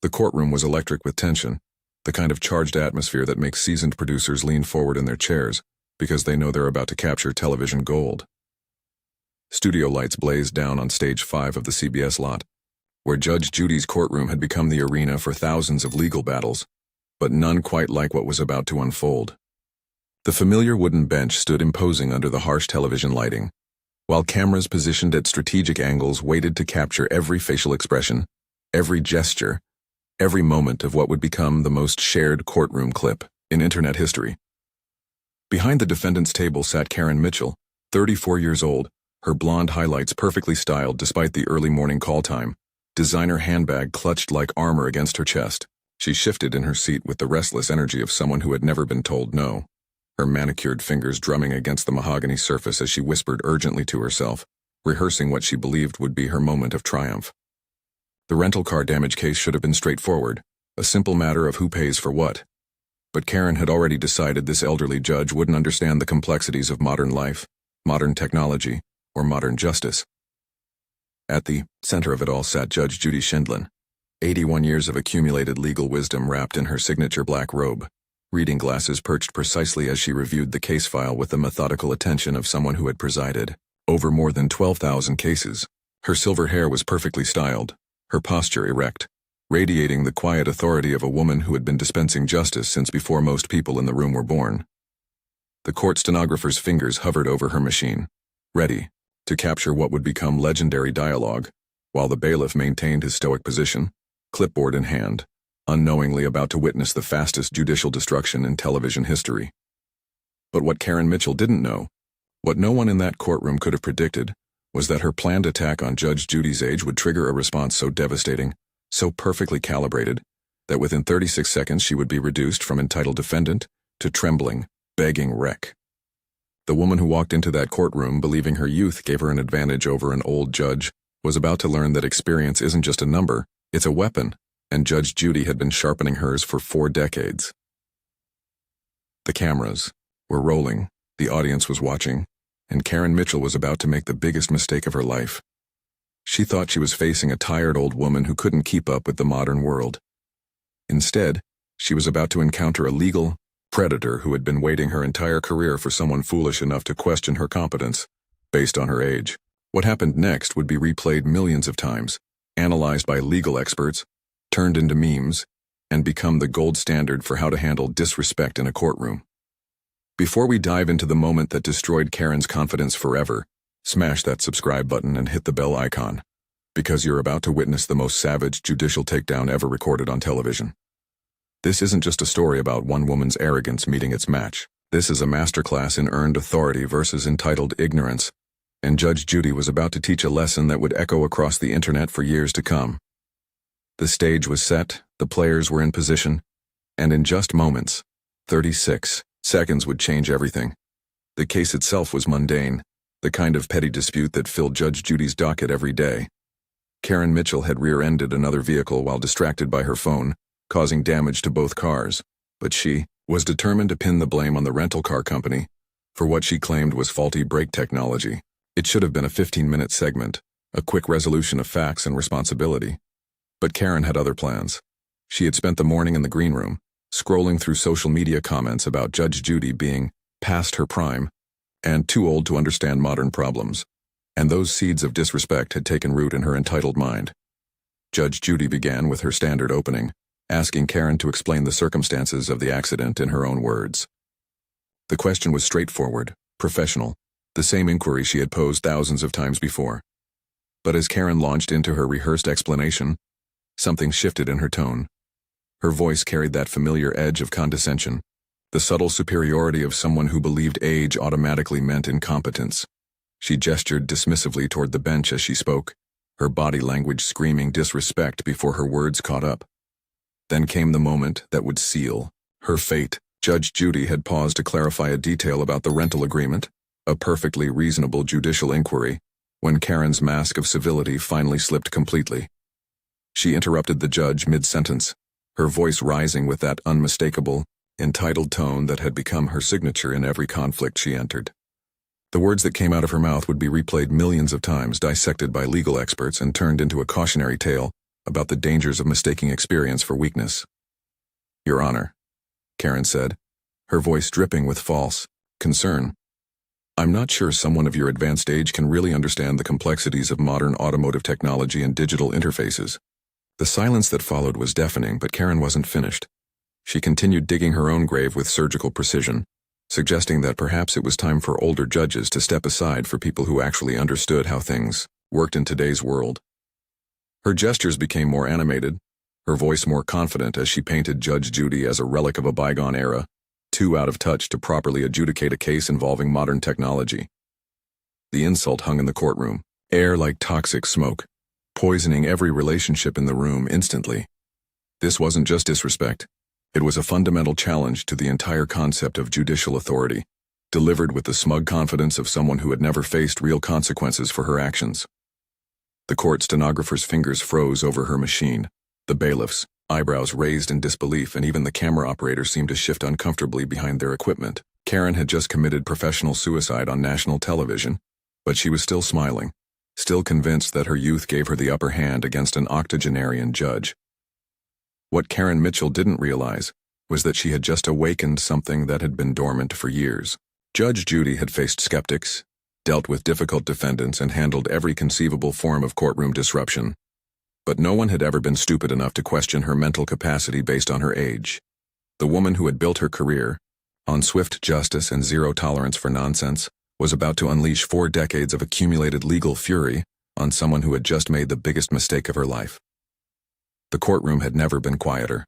The courtroom was electric with tension, the kind of charged atmosphere that makes seasoned producers lean forward in their chairs because they know they're about to capture television gold. Studio lights blazed down on stage 5 of the CBS lot, where Judge Judy's courtroom had become the arena for thousands of legal battles, but none quite like what was about to unfold. The familiar wooden bench stood imposing under the harsh television lighting, while cameras positioned at strategic angles waited to capture every facial expression, every gesture, every moment of what would become the most shared courtroom clip in internet history. Behind the defendant's table sat Karen Mitchell, 34 years old, her blonde highlights perfectly styled despite the early morning call time, designer handbag clutched like armor against her chest. She shifted in her seat with the restless energy of someone who had never been told no, her manicured fingers drumming against the mahogany surface as she whispered urgently to herself, rehearsing what she believed would be her moment of triumph. The rental car damage case should have been straightforward, a simple matter of who pays for what. But Karen had already decided this elderly judge wouldn't understand the complexities of modern life, modern technology, or modern justice. At the center of it all sat Judge Judy Files, 81 years of accumulated legal wisdom wrapped in her signature black robe, reading glasses perched precisely as she reviewed the case file with the methodical attention of someone who had presided over more than 12,000 cases. Her silver hair was perfectly styled, her posture erect, radiating the quiet authority of a woman who had been dispensing justice since before most people in the room were born. The court stenographer's fingers hovered over her machine, ready to capture what would become legendary dialogue, while the bailiff maintained his stoic position, clipboard in hand, unknowingly about to witness the fastest judicial destruction in television history. But what Karen Mitchell didn't know, what no one in that courtroom could have predicted, was that her planned attack on Judge Judy's age would trigger a response so devastating, so perfectly calibrated, that within 36 seconds she would be reduced from entitled defendant to trembling, begging wreck. The woman who walked into that courtroom believing her youth gave her an advantage over an old judge was about to learn that experience isn't just a number, it's a weapon, and Judge Judy had been sharpening hers for 4 decades. The cameras were rolling, the audience was watching, and Karen Mitchell was about to make the biggest mistake of her life. She thought she was facing a tired old woman who couldn't keep up with the modern world. Instead, she was about to encounter a legal predator who had been waiting her entire career for someone foolish enough to question her competence, based on her age. What happened next would be replayed millions of times, analyzed by legal experts, turned into memes, and become the gold standard for how to handle disrespect in a courtroom. Before we dive into the moment that destroyed Karen's confidence forever, smash that subscribe button and hit the bell icon, because you're about to witness the most savage judicial takedown ever recorded on television. This isn't just a story about one woman's arrogance meeting its match. This is a masterclass in earned authority versus entitled ignorance, and Judge Judy was about to teach a lesson that would echo across the internet for years to come. The stage was set, the players were in position, and in just moments, 36 seconds would change everything. The case itself was mundane, the kind of petty dispute that filled Judge Judy's docket every day. Karen Mitchell had rear-ended another vehicle while distracted by her phone, causing damage to both cars, but she was determined to pin the blame on the rental car company for what she claimed was faulty brake technology. It should have been a 15-minute segment, a quick resolution of facts and responsibility. But Karen had other plans. She had spent the morning in the green room, scrolling through social media comments about Judge Judy being past her prime and too old to understand modern problems, and those seeds of disrespect had taken root in her entitled mind. Judge Judy began with her standard opening, asking Karen to explain the circumstances of the accident in her own words. The question was straightforward, professional, the same inquiry she had posed thousands of times before. But as Karen launched into her rehearsed explanation, something shifted in her tone. Her voice carried that familiar edge of condescension, the subtle superiority of someone who believed age automatically meant incompetence. She gestured dismissively toward the bench as she spoke, her body language screaming disrespect before her words caught up. Then came the moment that would seal her fate. Judge Judy had paused to clarify a detail about the rental agreement, a perfectly reasonable judicial inquiry, when Karen's mask of civility finally slipped completely. She interrupted the judge mid-sentence, her voice rising with that unmistakable, entitled tone that had become her signature in every conflict she entered. The words that came out of her mouth would be replayed millions of times, dissected by legal experts, and turned into a cautionary tale about the dangers of mistaking experience for weakness. "Your Honor," Karen said, her voice dripping with false concern. "I'm not sure someone of your advanced age can really understand the complexities of modern automotive technology and digital interfaces." The silence that followed was deafening, but Karen wasn't finished. She continued digging her own grave with surgical precision, suggesting that perhaps it was time for older judges to step aside for people who actually understood how things worked in today's world. Her gestures became more animated, her voice more confident as she painted Judge Judy as a relic of a bygone era, too out of touch to properly adjudicate a case involving modern technology. The insult hung in the courtroom, air like toxic smoke, poisoning every relationship in the room instantly. This wasn't just disrespect. It was a fundamental challenge to the entire concept of judicial authority, delivered with the smug confidence of someone who had never faced real consequences for her actions. The court stenographer's fingers froze over her machine. The bailiffs, eyebrows raised in disbelief, and even the camera operator seemed to shift uncomfortably behind their equipment. Karen had just committed professional suicide on national television, but she was still smiling, still convinced that her youth gave her the upper hand against an octogenarian judge. What Karen Mitchell didn't realize was that she had just awakened something that had been dormant for years. Judge Judy had faced skeptics, dealt with difficult defendants, and handled every conceivable form of courtroom disruption. But no one had ever been stupid enough to question her mental capacity based on her age. The woman who had built her career on swift justice and zero tolerance for nonsense was about to unleash 4 decades of accumulated legal fury on someone who had just made the biggest mistake of her life. The courtroom had never been quieter.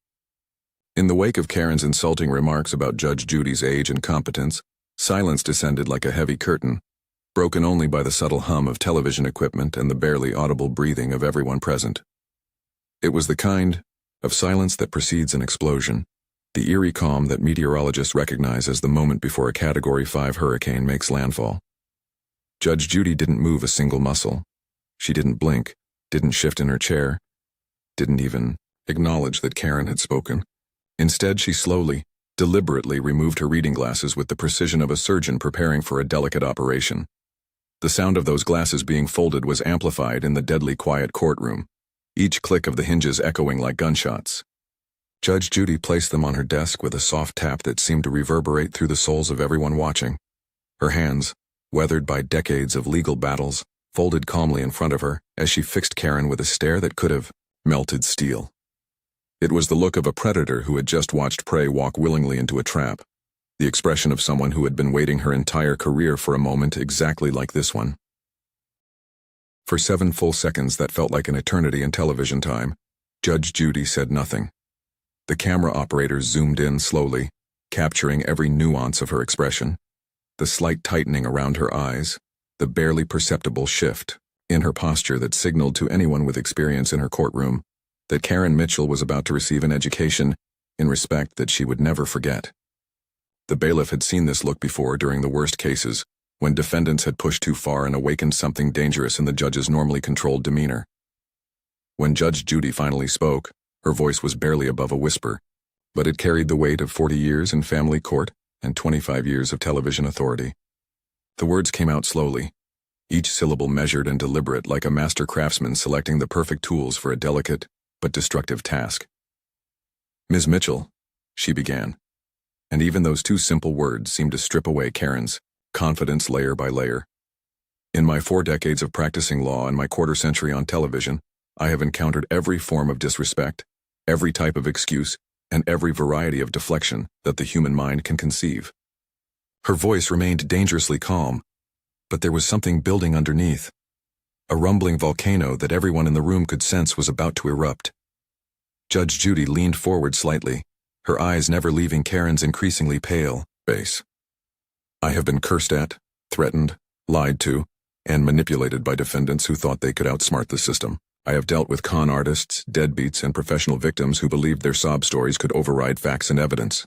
In the wake of Karen's insulting remarks about Judge Judy's age and competence, silence descended like a heavy curtain, broken only by the subtle hum of television equipment and the barely audible breathing of everyone present. It was the kind of silence that precedes an explosion, the eerie calm that meteorologists recognize as the moment before a Category 5 hurricane makes landfall. Judge Judy didn't move a single muscle. She didn't blink, didn't shift in her chair, didn't even acknowledge that Karen had spoken. Instead, she slowly, deliberately removed her reading glasses with the precision of a surgeon preparing for a delicate operation. The sound of those glasses being folded was amplified in the deadly quiet courtroom, each click of the hinges echoing like gunshots. Judge Judy placed them on her desk with a soft tap that seemed to reverberate through the souls of everyone watching. Her hands, weathered by decades of legal battles, folded calmly in front of her as she fixed Karen with a stare that could have melted steel. It was the look of a predator who had just watched prey walk willingly into a trap, the expression of someone who had been waiting her entire career for a moment exactly like this one. For 7 full seconds that felt like an eternity in television time, Judge Judy said nothing. The camera operators zoomed in slowly, capturing every nuance of her expression, the slight tightening around her eyes, the barely perceptible shift in her posture that signaled to anyone with experience in her courtroom that Karen Mitchell was about to receive an education in respect that she would never forget. The bailiff had seen this look before during the worst cases, when defendants had pushed too far and awakened something dangerous in the judge's normally controlled demeanor. When Judge Judy finally spoke, her voice was barely above a whisper, but it carried the weight of 40 years in family court and 25 years of television authority. The words came out slowly, each syllable measured and deliberate, like a master craftsman selecting the perfect tools for a delicate but destructive task. "Ms. Mitchell," she began, and even those 2 simple words seemed to strip away Karen's confidence layer by layer. "In my 4 decades of practicing law and my quarter-century on television, I have encountered every form of disrespect, every type of excuse, and every variety of deflection that the human mind can conceive." Her voice remained dangerously calm, but there was something building underneath, a rumbling volcano that everyone in the room could sense was about to erupt. Judge Judy leaned forward slightly, her eyes never leaving Karen's increasingly pale face. "I have been cursed at, threatened, lied to, and manipulated by defendants who thought they could outsmart the system. I have dealt with con artists, deadbeats, and professional victims who believed their sob stories could override facts and evidence."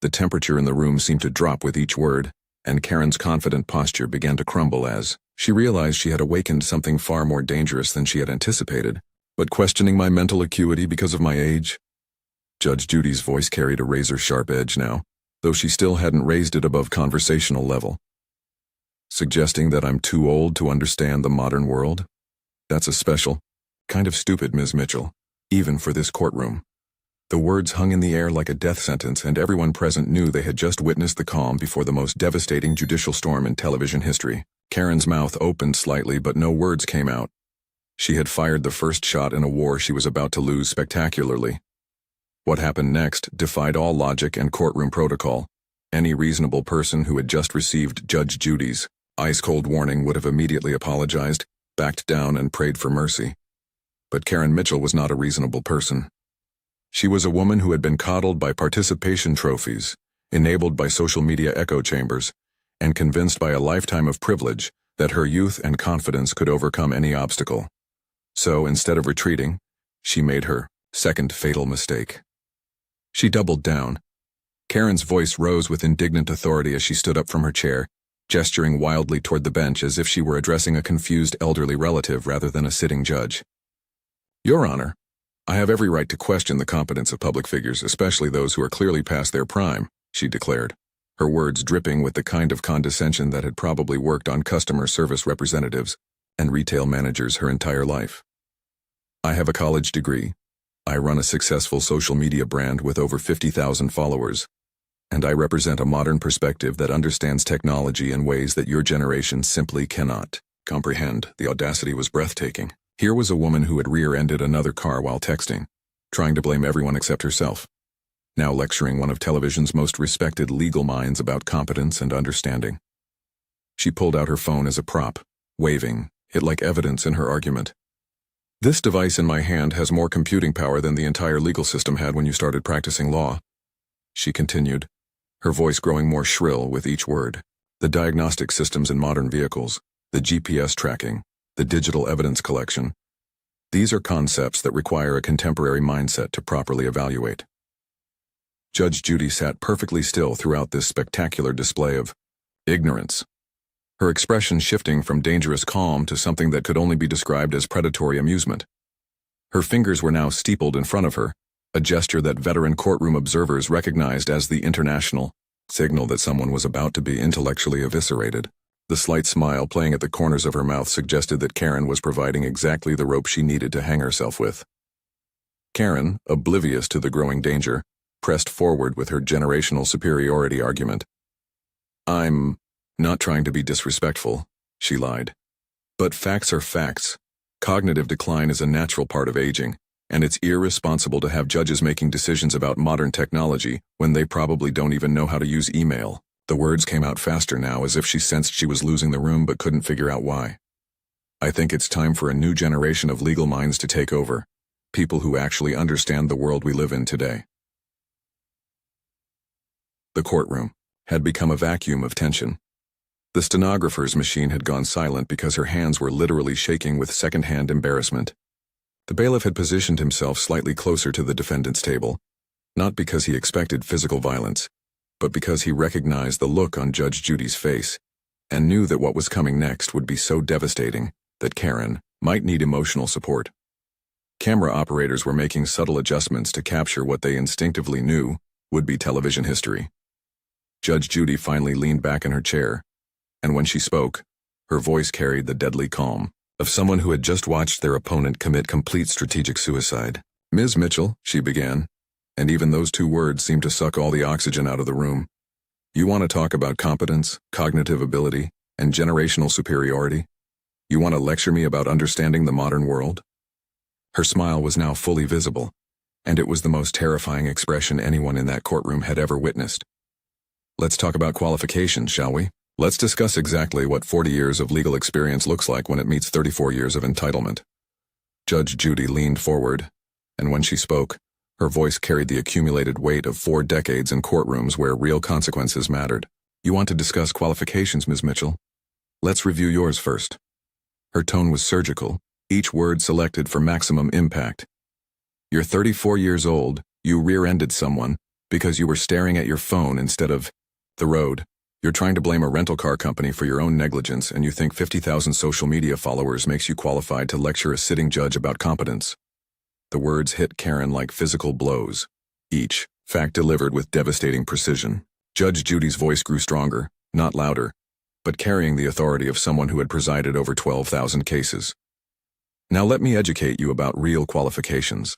The temperature in the room seemed to drop with each word, and Karen's confident posture began to crumble as she realized she had awakened something far more dangerous than she had anticipated. "But questioning my mental acuity because of my age?" Judge Judy's voice carried a razor-sharp edge now, though she still hadn't raised it above conversational level. "Suggesting that I'm too old to understand the modern world? That's a special, Kind of stupid, Ms. Mitchell, even for this courtroom. The words hung in the air like a death sentence, and everyone present knew they had just witnessed the calm before the most devastating judicial storm in television history. Karen's mouth opened slightly, but no words came out. She had fired the first shot in a war she was about to lose spectacularly. What happened next defied all logic and courtroom protocol. Any reasonable person who had just received Judge Judy's ice-cold warning would have immediately apologized, backed down, and prayed for mercy. But Karen Mitchell was not a reasonable person. She was a woman who had been coddled by participation trophies, enabled by social media echo chambers, and convinced by a lifetime of privilege that her youth and confidence could overcome any obstacle. So, instead of retreating, she made her second fatal mistake. She doubled down. Karen's voice rose with indignant authority as she stood up from her chair, gesturing wildly toward the bench as if she were addressing a confused elderly relative rather than a sitting judge. Your Honor, I have every right to question the competence of public figures, especially those who are clearly past their prime, she declared, her words dripping with the kind of condescension that had probably worked on customer service representatives and retail managers her entire life. I have a college degree. I run a successful social media brand with over 50,000 followers, and I represent a modern perspective that understands technology in ways that your generation simply cannot comprehend. The audacity was breathtaking. Here was a woman who had rear-ended another car while texting, trying to blame everyone except herself, now lecturing one of television's most respected legal minds about competence and understanding. She pulled out her phone as a prop, waving it like evidence in her argument. This device in my hand has more computing power than the entire legal system had when you started practicing law, she continued, her voice growing more shrill with each word. The diagnostic systems in modern vehicles, the GPS tracking, the digital evidence collection. These are concepts that require a contemporary mindset to properly evaluate. Judge Judy sat perfectly still throughout this spectacular display of ignorance, her expression shifting from dangerous calm to something that could only be described as predatory amusement. Her fingers were now steepled in front of her, a gesture that veteran courtroom observers recognized as the international signal that someone was about to be intellectually eviscerated. The slight smile playing at the corners of her mouth suggested that Karen was providing exactly the rope she needed to hang herself with. Karen, oblivious to the growing danger, pressed forward with her generational superiority argument. I'm not trying to be disrespectful, she lied. But facts are facts. Cognitive decline is a natural part of aging, and it's irresponsible to have judges making decisions about modern technology when they probably don't even know how to use email. The words came out faster now, as if she sensed she was losing the room but couldn't figure out why. I think it's time for a new generation of legal minds to take over, people who actually understand the world we live in today. The courtroom had become a vacuum of tension. The stenographer's machine had gone silent because her hands were literally shaking with second-hand embarrassment. The bailiff had positioned himself slightly closer to the defendant's table, not because he expected physical violence, but because he recognized the look on Judge Judy's face and knew that what was coming next would be so devastating that Karen might need emotional support. Camera operators were making subtle adjustments to capture what they instinctively knew would be television history. Judge Judy finally leaned back in her chair, and when she spoke, her voice carried the deadly calm of someone who had just watched their opponent commit complete strategic suicide. Ms. Mitchell, she began, and even those two words seemed to suck all the oxygen out of the room. You want to talk about competence, cognitive ability, and generational superiority? You want to lecture me about understanding the modern world? Her smile was now fully visible, and it was the most terrifying expression anyone in that courtroom had ever witnessed. Let's talk about qualifications, shall we? Let's discuss exactly what 40 years of legal experience looks like when it meets 34 years of entitlement. Judge Judy leaned forward, and when she spoke, her voice carried the accumulated weight of 4 decades in courtrooms where real consequences mattered. You want to discuss qualifications, Ms. Mitchell? Let's review yours first. Her tone was surgical, each word selected for maximum impact. You're 34 years old, you rear-ended someone because you were staring at your phone instead of the road. You're trying to blame a rental car company for your own negligence, and you think 50,000 social media followers makes you qualified to lecture a sitting judge about competence. The words hit Karen like physical blows, each fact delivered with devastating precision. Judge Judy's voice grew stronger, not louder, but carrying the authority of someone who had presided over 12,000 cases. Now let me educate you about real qualifications.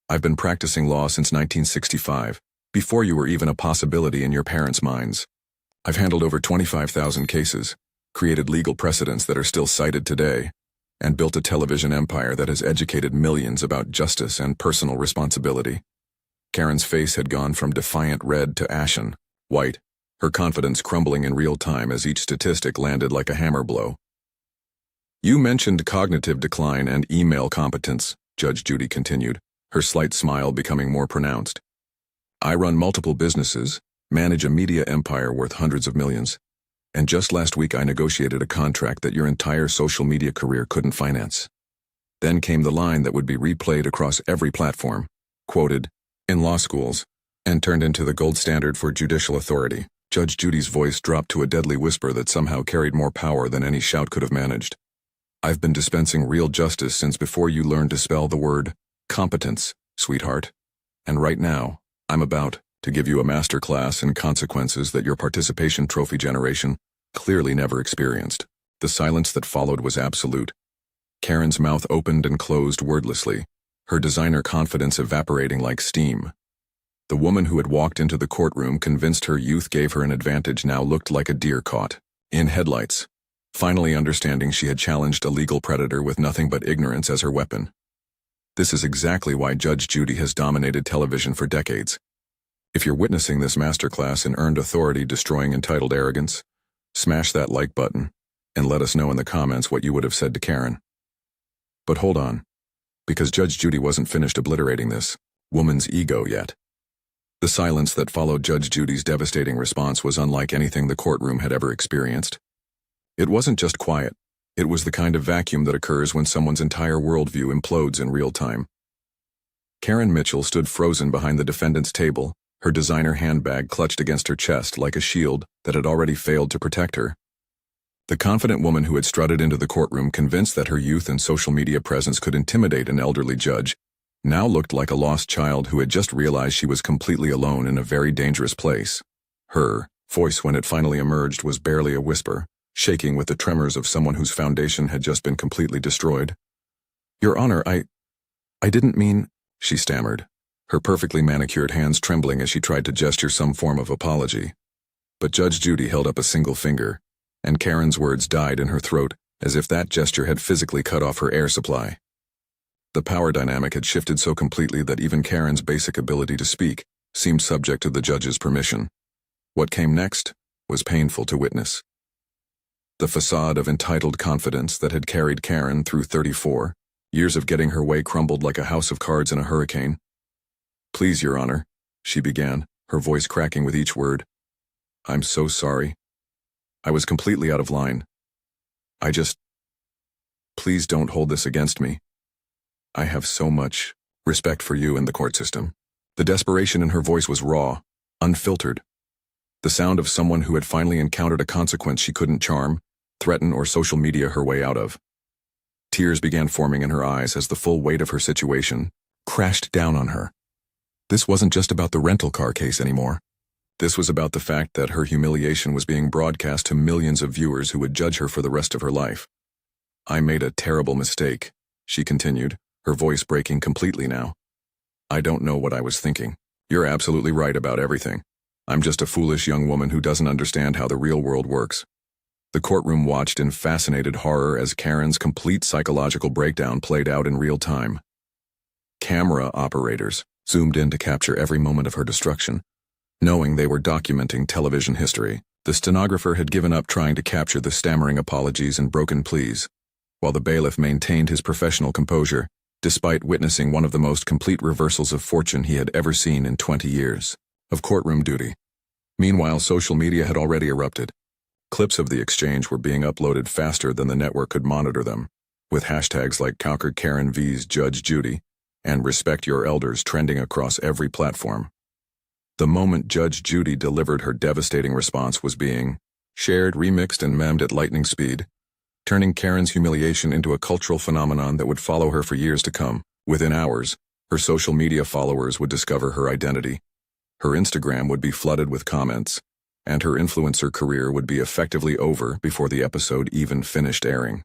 I've been practicing law since 1965, before you were even a possibility in your parents' minds. I've handled over 25,000 cases, created legal precedents that are still cited today, and built a television empire that has educated millions about justice and personal responsibility. Karen's face had gone from defiant red to ashen white, her confidence crumbling in real time as each statistic landed like a hammer blow. You mentioned cognitive decline and email competence, Judge Judy continued, her slight smile becoming more pronounced. I run multiple businesses, manage a media empire worth hundreds of millions, and just last week I negotiated a contract that your entire social media career couldn't finance. Then came the line that would be replayed across every platform, quoted, in law schools, and turned into the gold standard for judicial authority. Judge Judy's voice dropped to a deadly whisper that somehow carried more power than any shout could have managed. I've been dispensing real justice since before you learned to spell the word competence, sweetheart. And right now, I'm about to give you a master class in consequences that your participation trophy generation clearly never experienced. The silence that followed was absolute. Karen's mouth opened and closed wordlessly, her designer confidence evaporating like steam. The woman who had walked into the courtroom convinced her youth gave her an advantage now looked like a deer caught in headlights, finally understanding she had challenged a legal predator with nothing but ignorance as her weapon. This is exactly why Judge Judy has dominated television for decades. If you're witnessing this masterclass in earned authority destroying entitled arrogance, smash that like button and let us know in the comments what you would have said to Karen. But hold on, because Judge Judy wasn't finished obliterating this woman's ego yet. The silence that followed Judge Judy's devastating response was unlike anything the courtroom had ever experienced. It wasn't just quiet, it was the kind of vacuum that occurs when someone's entire worldview implodes in real time. Karen Mitchell stood frozen behind the defendant's table, her designer handbag clutched against her chest like a shield that had already failed to protect her. The confident woman who had strutted into the courtroom convinced that her youth and social media presence could intimidate an elderly judge, now looked like a lost child who had just realized she was completely alone in a very dangerous place. Her voice, when it finally emerged, was barely a whisper, shaking with the tremors of someone whose foundation had just been completely destroyed. Your Honor, I didn't mean, she stammered, her perfectly manicured hands trembling as she tried to gesture some form of apology. But Judge Judy held up a single finger, and Karen's words died in her throat as if that gesture had physically cut off her air supply. The power dynamic had shifted so completely that even Karen's basic ability to speak seemed subject to the judge's permission. What came next was painful to witness. The facade of entitled confidence that had carried Karen through 34 years of getting her way crumbled like a house of cards in a hurricane. Please, Your Honor, she began, her voice cracking with each word. I'm so sorry. I was completely out of line. Please don't hold this against me. I have so much respect for you and the court system. The desperation in her voice was raw, unfiltered. The sound of someone who had finally encountered a consequence she couldn't charm, threaten, or social media her way out of. Tears began forming in her eyes as the full weight of her situation crashed down on her. This wasn't just about the rental car case anymore. This was about the fact that her humiliation was being broadcast to millions of viewers who would judge her for the rest of her life. I made a terrible mistake, she continued, her voice breaking completely now. I don't know what I was thinking. You're absolutely right about everything. I'm just a foolish young woman who doesn't understand how the real world works. The courtroom watched in fascinated horror as Karen's complete psychological breakdown played out in real time. Camera operators zoomed in to capture every moment of her destruction. Knowing they were documenting television history, the stenographer had given up trying to capture the stammering apologies and broken pleas, while the bailiff maintained his professional composure, despite witnessing one of the most complete reversals of fortune he had ever seen in 20 years of courtroom duty. Meanwhile, social media had already erupted. Clips of the exchange were being uploaded faster than the network could monitor them, with hashtags like Conquer Karen vs. Judge Judy and Respect Your Elders trending across every platform. The moment Judge Judy delivered her devastating response was being shared, remixed, and memed at lightning speed, turning Karen's humiliation into a cultural phenomenon that would follow her for years to come. Within hours, her social media followers would discover her identity. Her Instagram would be flooded with comments, and her influencer career would be effectively over before the episode even finished airing.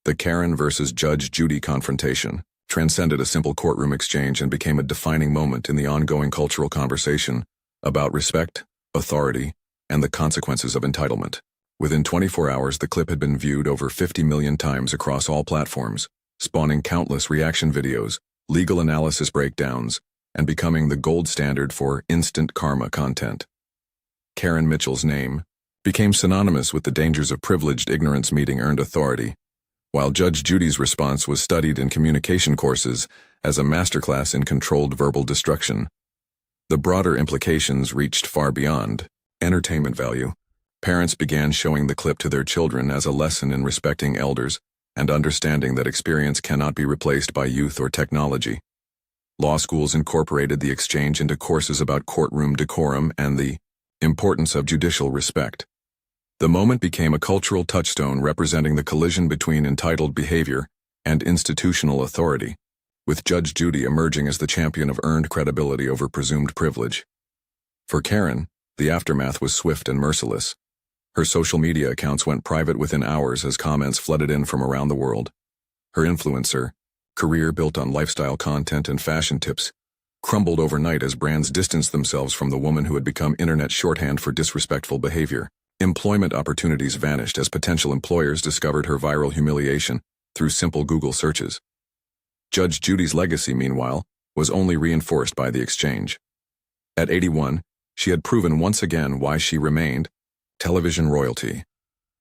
The Karen versus Judge Judy confrontation transcended a simple courtroom exchange and became a defining moment in the ongoing cultural conversation about respect, authority, and the consequences of entitlement. Within 24 hours, the clip had been viewed over 50 million times across all platforms, spawning countless reaction videos, legal analysis breakdowns, and becoming the gold standard for instant karma content. Karen Mitchell's name became synonymous with the dangers of privileged ignorance meeting earned authority, while Judge Judy's response was studied in communication courses as a masterclass in controlled verbal destruction. The broader implications reached far beyond entertainment value. Parents began showing the clip to their children as a lesson in respecting elders and understanding that experience cannot be replaced by youth or technology. Law schools incorporated the exchange into courses about courtroom decorum and the importance of judicial respect. The moment became a cultural touchstone representing the collision between entitled behavior and institutional authority, with Judge Judy emerging as the champion of earned credibility over presumed privilege. For Karen, the aftermath was swift and merciless. Her social media accounts went private within hours as comments flooded in from around the world. Her influencer career built on lifestyle content and fashion tips crumbled overnight as brands distanced themselves from the woman who had become internet shorthand for disrespectful behavior. Employment opportunities vanished as potential employers discovered her viral humiliation through simple Google searches. Judge Judy's legacy, meanwhile, was only reinforced by the exchange. At 81, she had proven once again why she remained television royalty,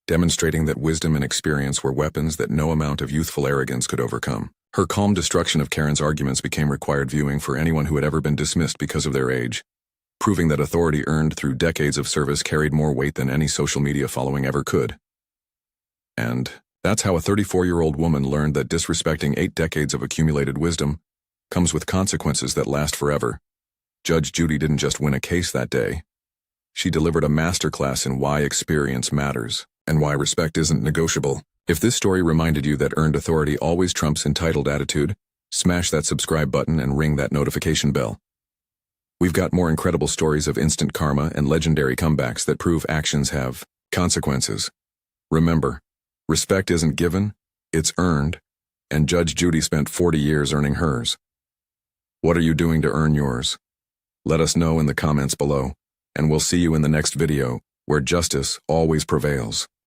demonstrating that wisdom and experience were weapons that no amount of youthful arrogance could overcome. Her calm destruction of Karen's arguments became required viewing for anyone who had ever been dismissed because of their age, proving that authority earned through decades of service carried more weight than any social media following ever could. And that's how a 34-year-old woman learned that disrespecting 8 decades of accumulated wisdom comes with consequences that last forever. Judge Judy didn't just win a case that day. She delivered a masterclass in why experience matters and why respect isn't negotiable. If this story reminded you that earned authority always trumps entitled attitude, smash that subscribe button and ring that notification bell. We've got more incredible stories of instant karma and legendary comebacks that prove actions have consequences. Remember, respect isn't given, it's earned, and Judge Judy spent 40 years earning hers. What are you doing to earn yours? Let us know in the comments below, and we'll see you in the next video, where justice always prevails.